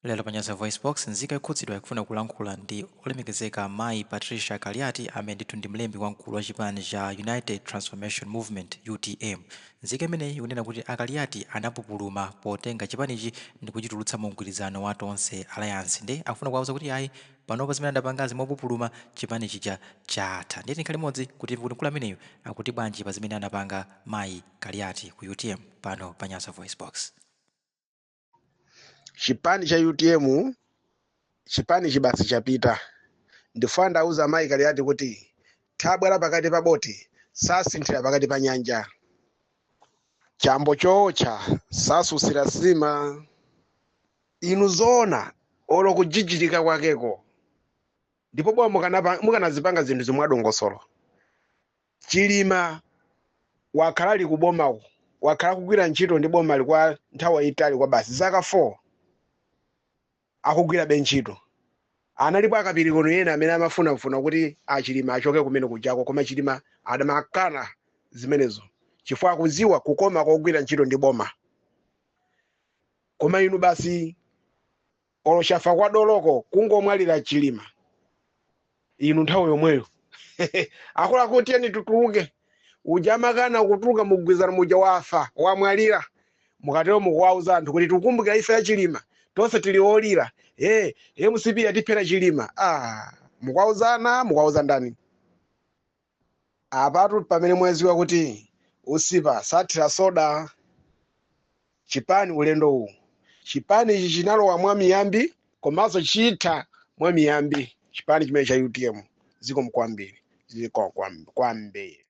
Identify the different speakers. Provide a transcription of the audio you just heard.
Speaker 1: Lero panyasa voice box nzika ikhudzidwa ikufuna kulankhula ndi olemekezeka mayi Patricia Kaliati amene ndithu ndi mlembi wamkulu wa chipani cha United Transformation Movement UTM. Nzika imeneyi ikunena kuti Akaliati anapupuluma potenga chipanichi ndi kuchitulutsa mu mgwirizano wa tonse alliance ndi akufuna kuwauza kuti ayi panopa zimene adapangazi mopupuluma chipanichi chatha. Ndiyeti nkhale imodzi kuti mkulu ameneyo akuti bwanji pa zimene anapanga mayi Kaliati ku UTM pano panyasa voice box.
Speaker 2: Chipani cha UTM chipani chibasi chapita ndifuna ndauza mayi Kaliati kuti tabwera pakati pa boti sasinthira pakati pa nyanja chambo chocha sasusira sima inu zona olo kujijilika kwakeko ndipo bwa mukanazipanga zinthu zomwe adongosolo Chilima wakhala ali kubomako wakhala kugwira ntchito ndi boma kwa nthawi itali kwa basi zaka 4 akugwira benchito analipo akapirikono yena amene amafuna kuti Chilima achoke kumene kujako koma Chilima adamakana zimenezo chifukwa akuziwa kukoma kogwira ntchito ndi boma koma inu basi olochafa kwa doloko kungomwalira Chilima inu nthawi yomweyo akula kuti yani tutuluke ujamakana kutuluka mugwizana muja wafa wamwalira mukatero mukuwauza anthu kuti tukumbukira ife ya Chilima tonse tiliolira MCP yatiphera Chilima mukuwauza ndani apatu pamene mweziwa kuti usipa sathira soda chipani ulendo uwu chipani ichi chinalowa mwa miyambi komanso chitha mwa miyambi chipani chimene cha UTM ziko mkwambiri ziko kwambiri.